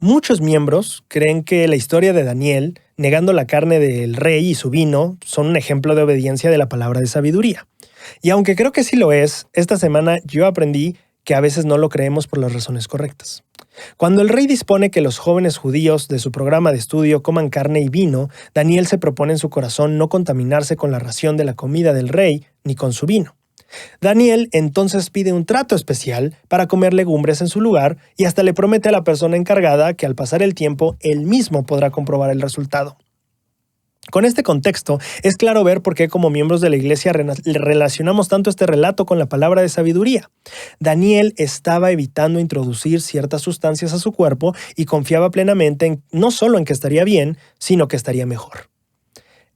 Muchos miembros creen que la historia de Daniel, negando la carne del rey y su vino, son un ejemplo de obediencia de la palabra de sabiduría. Y aunque creo que sí lo es, esta semana yo aprendí que a veces no lo creemos por las razones correctas. Cuando el rey dispone que los jóvenes judíos de su programa de estudio coman carne y vino, Daniel se propone en su corazón no contaminarse con la ración de la comida del rey ni con su vino. Daniel entonces pide un trato especial para comer legumbres en su lugar y hasta le promete a la persona encargada que al pasar el tiempo él mismo podrá comprobar el resultado. Con este contexto, es claro ver por qué como miembros de la iglesia relacionamos tanto este relato con la palabra de sabiduría. Daniel estaba evitando introducir ciertas sustancias a su cuerpo y confiaba plenamente no solo en que estaría bien, sino que estaría mejor.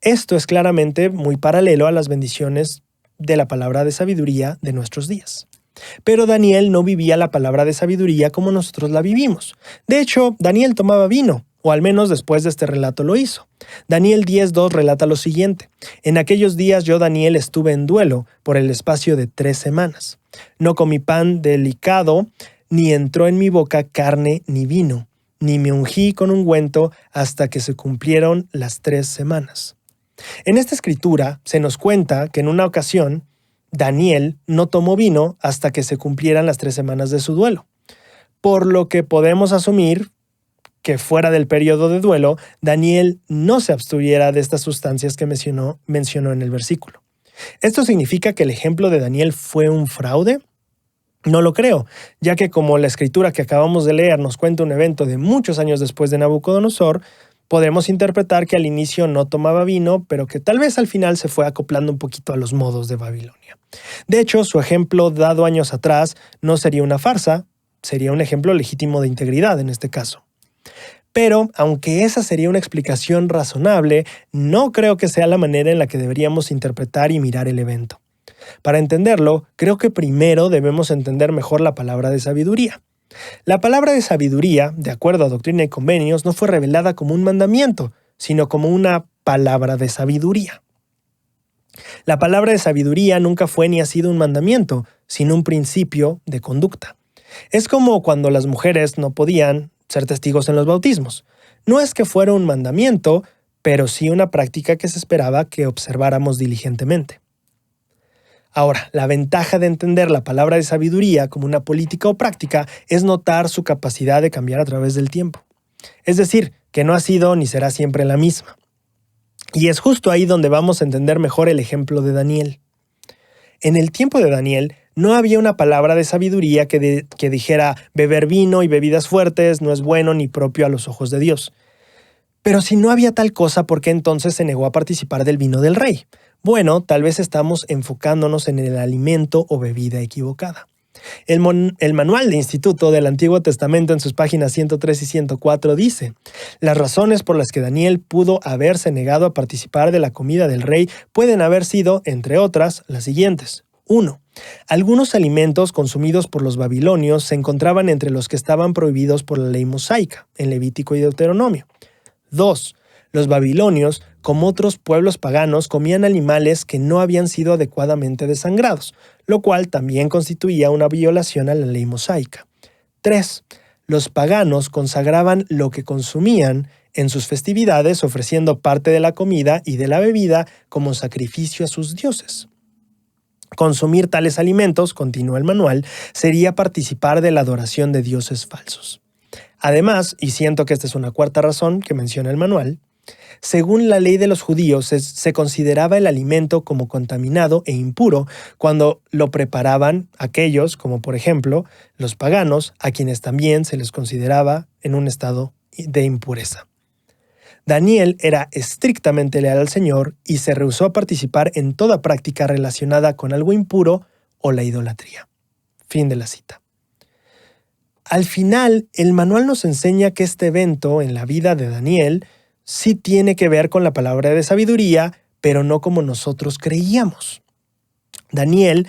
Esto es claramente muy paralelo a las bendiciones de la palabra de sabiduría de nuestros días. Pero Daniel no vivía la palabra de sabiduría como nosotros la vivimos. De hecho, Daniel tomaba vino, o al menos después de este relato lo hizo. Daniel 10:2 relata lo siguiente: En aquellos días yo, Daniel, estuve en duelo por el espacio de 3 semanas. No comí pan delicado, ni entró en mi boca carne ni vino, ni me ungí con ungüento hasta que se cumplieron las 3 semanas. En esta escritura se nos cuenta que en una ocasión Daniel no tomó vino hasta que se cumplieran las 3 semanas de su duelo, por lo que podemos asumir que fuera del periodo de duelo, Daniel no se abstuviera de estas sustancias que mencionó en el versículo. ¿Esto significa que el ejemplo de Daniel fue un fraude? No lo creo, ya que como la escritura que acabamos de leer nos cuenta un evento de muchos años después de Nabucodonosor, podemos interpretar que al inicio no tomaba vino, pero que tal vez al final se fue acoplando un poquito a los modos de Babilonia. De hecho, su ejemplo dado años atrás no sería una farsa, sería un ejemplo legítimo de integridad en este caso. Pero, aunque esa sería una explicación razonable, no creo que sea la manera en la que deberíamos interpretar y mirar el evento. Para entenderlo, creo que primero debemos entender mejor la palabra de sabiduría. La palabra de sabiduría, de acuerdo a Doctrina y Convenios, no fue revelada como un mandamiento, sino como una palabra de sabiduría. La palabra de sabiduría nunca fue ni ha sido un mandamiento, sino un principio de conducta. Es como cuando las mujeres no podían ser testigos en los bautismos. No es que fuera un mandamiento, pero sí una práctica que se esperaba que observáramos diligentemente. Ahora, la ventaja de entender la palabra de sabiduría como una política o práctica es notar su capacidad de cambiar a través del tiempo. Es decir, que no ha sido ni será siempre la misma. Y es justo ahí donde vamos a entender mejor el ejemplo de Daniel. En el tiempo de Daniel, no había una palabra de sabiduría que dijera beber vino y bebidas fuertes no es bueno ni propio a los ojos de Dios. Pero si no había tal cosa, ¿por qué entonces se negó a participar del vino del rey? Bueno, tal vez estamos enfocándonos en el alimento o bebida equivocada. El manual de Instituto del Antiguo Testamento en sus páginas 103 y 104 dice: las razones por las que Daniel pudo haberse negado a participar de la comida del rey pueden haber sido, entre otras, las siguientes. 1. Algunos alimentos consumidos por los babilonios se encontraban entre los que estaban prohibidos por la ley mosaica, en Levítico y Deuteronomio. 2. Los babilonios, como otros pueblos paganos, comían animales que no habían sido adecuadamente desangrados, lo cual también constituía una violación a la ley mosaica. 3. Los paganos consagraban lo que consumían en sus festividades, ofreciendo parte de la comida y de la bebida como sacrificio a sus dioses. Consumir tales alimentos, continúa el manual, sería participar de la adoración de dioses falsos. Además, y siento que esta es una cuarta razón que menciona el manual, según la ley de los judíos se consideraba el alimento como contaminado e impuro cuando lo preparaban aquellos, como por ejemplo los paganos, a quienes también se les consideraba en un estado de impureza. Daniel era estrictamente leal al Señor y se rehusó a participar en toda práctica relacionada con algo impuro o la idolatría. Fin de la cita. Al final, el manual nos enseña que este evento en la vida de Daniel sí tiene que ver con la palabra de sabiduría, pero no como nosotros creíamos. Daniel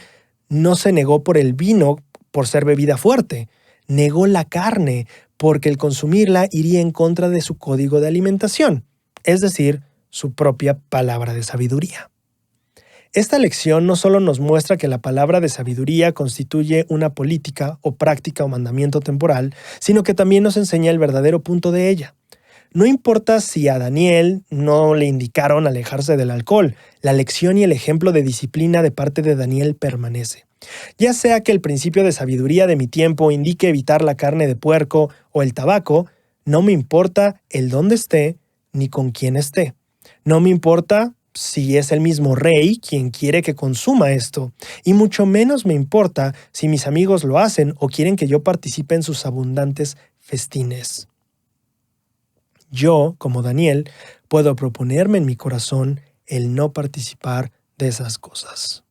no se negó por el vino por ser bebida fuerte, negó la carne porque el consumirla iría en contra de su código de alimentación, es decir, su propia palabra de sabiduría. Esta lección no solo nos muestra que la palabra de sabiduría constituye una política o práctica o mandamiento temporal, sino que también nos enseña el verdadero punto de ella. No importa si a Daniel no le indicaron alejarse del alcohol, la lección y el ejemplo de disciplina de parte de Daniel permanece. Ya sea que el principio de sabiduría de mi tiempo indique evitar la carne de puerco o el tabaco, no me importa el dónde esté ni con quién esté. No me importa si es el mismo rey quien quiere que consuma esto, y mucho menos me importa si mis amigos lo hacen o quieren que yo participe en sus abundantes festines. Yo, como Daniel, puedo proponerme en mi corazón el no participar de esas cosas.